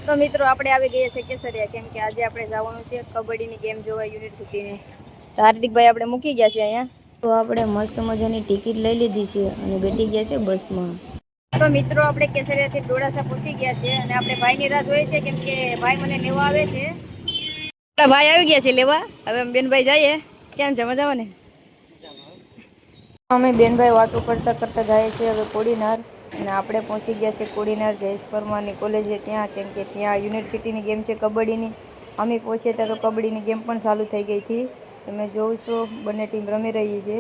તો મિત્રો આપણે આવી ગયા છે કેસરિયા, કેમ કે આજે આપણે જવાનું છે કબડ્ડીની ગેમ જોવા યુનિવર્સિટીની. તો હાર્દિકભાઈ આપણે મૂકી ગયા છે અહીંયા. તો આપણે મસ્ત મજાની ટિકિટ લઈ લીધી છે અને બેઠી ગયા છે બસમાં. તો મિત્રો આપણે કેસરિયાથી ડોળાસા પહોંચી ગયા છે અને આપણે ભાઈની રાહ જોઈએ છે, કેમ કે ભાઈ મને લેવા આવે છે. ભાઈ આવી ગયા છે લેવા. હવે અમે બેનભાઈ જઈએ. કેમ છે, મજામાં ને? અમે બેનભાઈ વાતો કરતા કરતા જાય છે હવે કોડીનાર, અને આપણે પહોંચી ગયા છે કોડીનાર જયેશ પરમારની કોલેજે ત્યાં, કેમ કે ત્યાં યુનિવર્સિટીની ગેમ છે કબડ્ડીની. અમે પહોંચ્યા ત્યાં તો કબડ્ડીની ગેમ પણ ચાલુ થઈ ગઈ હતી. તમે જોઉં છો બંને ટીમ રમી રહી છે.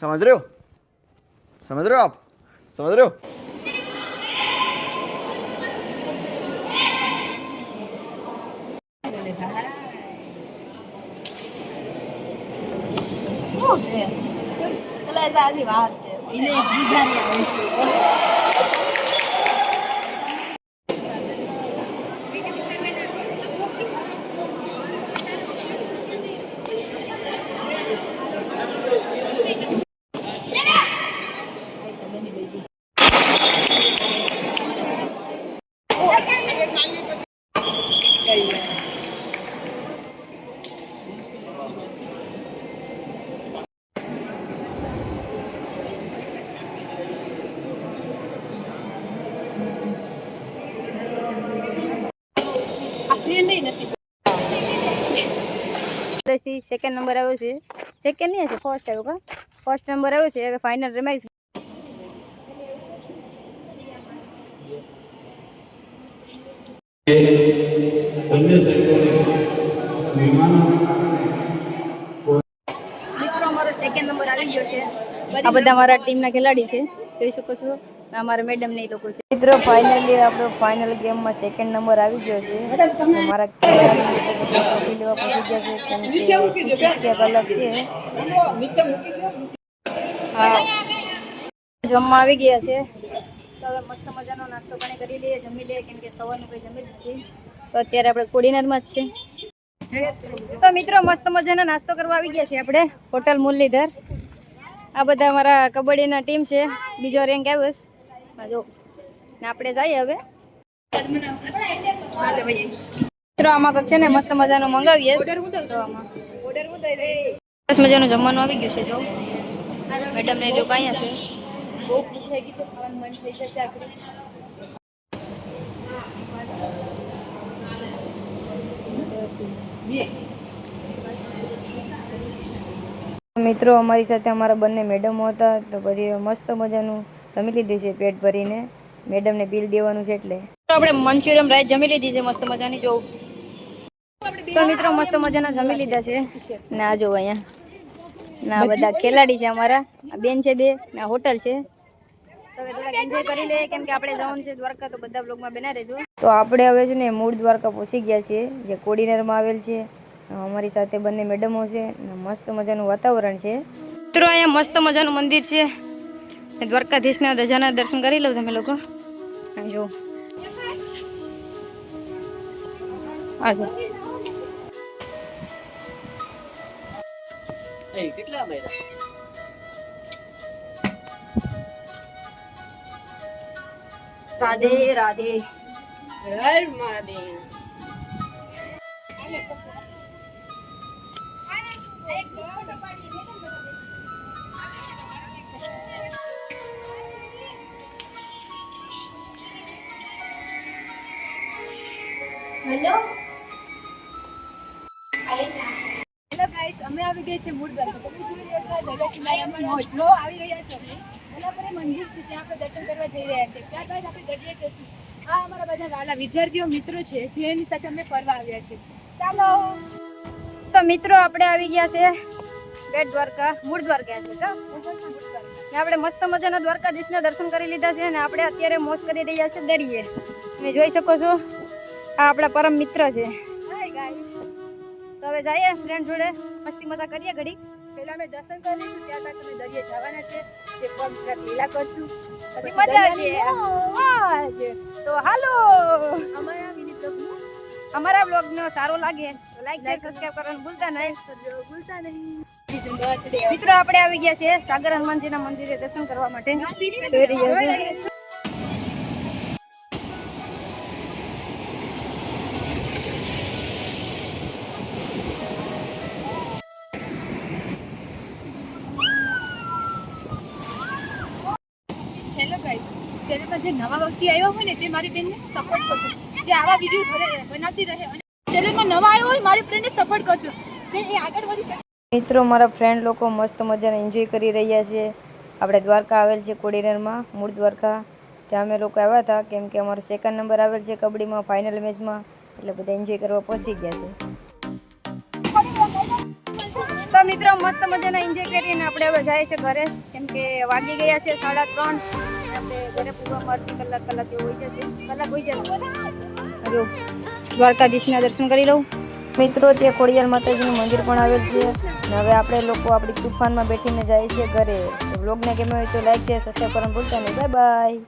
समझ रहे हो? समझ रहे हो आप? समझ रहे हो? સેકન્ડ નંબર આવ્યો છે. સેકન્ડ નહીં હશે, ફર્સ્ટ આવ્યો કા? ફર્સ્ટ નંબર આવ્યો છે. હવે ફાઇનલ રમાઈશ. મિત્રો અમારો સેકન્ડ નંબર આવી ગયો છે. આ બધા મારા ટીમના ખેલાડી છે, જોઈ શકો છો. અમારા મેડમ ને એ લોકો છે. મિત્રો ફાઇનલી આપણો ફાઇનલ ગેમમાં સેકન્ડ નંબર આવી ગયો છે. મારા ખેલાડી લેવા પહોંચી ગયા છે, કેમ કે અલગ છે. હા, જમવા આવી ગયા છે. તો હવે મસ્ત મજાનો નાસ્તો પાણી કરી લઈએ, જમી લઈએ, કેમ કે સવારનું કંઈ જમી લીધી. તો અત્યારે આપણે કોડીનારમાં જ છે. તો મિત્રો મસ્ત મજાનો નાસ્તો કરવા આવી ગયા છે આપણે હોટલ મુરલીધર. આ બધા અમારા કબડ્ડીના ટીમ છે. બીજો રેન્ક આવ્યો છે જો ને. આપણે જઈએ હવે. મિત્રો આમાં કંઈક છે ને મસ્ત મજાનું મંગાવીએ. મસ્ત મજાનું જમવાનું આવી ગયું છે. જો મેડમ ને લોકો અહીંયા છે. બહુ ભૂખ થઈ ગઈ છે, ખાવાનું મન થઈ જશે આખરે. મિત્રો અમારી સાથે અમારા બંને મેડમો હતા, તો બધી મસ્ત મજાનું જમી લીધી છે પેટ ભરીને. મેડમને બિલ દેવાનું છે એટલે આપણે મંચુરિયમ રાઈસ જમી લીધી છે મસ્ત મજાની. જોઉં તો મિત્રો મસ્ત મજાના જમી લીધા છે. ને આ જોવો અહીંયા ના બધા ખેલાડી છે અમારા. આ બેન છે બે, ના હોટલ છે. તો હવે થોડાક એન્જોય કરી લઈએ, કેમ કે આપણે જવાનું છે દ્વારકા. તો બધા બ્લોગમાં બના રહેજો. તો આપણે હવે છે ને મૂળ દ્વારકા પહોંચી ગયા છીએ, જે કોડીનારમાં આવેલ છે. અમારી સાથે બંને મેડમો છે. મસ્ત મજાનું વાતાવરણ છે. મિત્રો અહીંયા મસ્ત મજાનું મંદિર છે. દ્વારકાધીશના ધજાના દર્શન કરી લો તમે લોકો. જો આગળ કેટલા મહિના રાધે રાધે. હર મહાદેવ. હેલો ગાઈસ, અમે આવી ગયા છે મૂળ દ્વારકા. તમે જોઈ રહ્યા છો દરિયા કિનારામાં મોજો આવી રહ્યા છે. એના પર મંદિર છે, ત્યાં આપણે દર્શન કરવા જઈ રહ્યા છીએ. ત્યારબાદ આપણે દરિયે જઈશું. આ અમારા બધા વાલા વિદ્યાર્થીઓ મિત્રો છે, જેની સાથે અમે ફરવા આવ્યા છે. ચાલો. તો મિત્રો આપણે આવી ગયા છે બેટ દ્વારકા મૂળ દ્વારકા છે તો ને આપણે મસ્ત મજાના દ્વારકાધીશના દર્શન કરી લીધા છે અને આપણે અત્યારે મોજ કરી રહ્યા છે દરિયે. તમે જોઈ શકો છો આ આપણા પરમ મિત્ર છે. હાય ગાઈસ, તો હવે જઈએ ફ્રેન્ડ જોડે મસ્તી મજા કરીએ ઘડી. પહેલા અમે દર્શન કરીશું, ત્યારબાદ અમે દરિયે જવાના છે, જે પગ જરાક લીલા કરશું, પછી મજા દરિયાની છે. તો હાલો અમારા મિની બ્લોગનું અમારા બ્લોગનો સારો લાગે તો લાઈક શેર સબસ્ક્રાઇબ કરવાનું ભૂલતા નહીં. ભૂલતા નહીં. મિત્રો આપણે આવી ગયા છે સાગર હનુમાનજીના મંદિરે દર્શન કરવા માટે. જોઈ રહ્યા છો. હેલો ગાઈસ, ચેનલમાં જે નવા વ્યક્તિ આવ્યા હોય ને તે મારી બેનને સપોર્ટ કરજો, જે આવા વિડીયો બનાવતી રહે, અને ચેનલમાં નવા આવ્યો હોય મારી ફ્રેન્ડને સપોર્ટ કરજો, જે એ આગળ વધી શકે. મિત્રો મારા ફ્રેન્ડ લોકો મસ્ત મજાને એન્જોય કરી રહ્યા છે. આપણે દ્વારકા આવેલ છે કોડીનારમાં, મૂળ દ્વારકા. ત્યાં અમે લોકો આવ્યા હતા કેમ કે અમારો સેકન્ડ નંબર આવેલ છે કબડ્ડીમાં ફાઇનલ મેચમાં, એટલે બધા એન્જોય કરવા પહોંચી ગયા છે. તો મિત્રો મસ્ત મજાના એન્જોય કરીને આપણે હવે જાય છે ઘરે, કેમ કે વાગી ગયા છે 3:30. આપણે ઘરે પૂરવામાં અડધી કલાક જેવું હોય છે, કલાક હોય છે. જો દ્વારકાધીશના દર્શન કરી લઉં. મિત્રો ત્યાં ખોડિયાર માતાજીનું મંદિર પણ આવેલ છે. અને હવે આપણે લોકો આપણી તુફાનમાં બેઠીને જાય છે ઘરે. બ્લોગને ગમ્યો હોય તો લાઈક શેર સબસ્ક્રાઈબ કરવાનું ભૂલતા નહીં. Bye bye.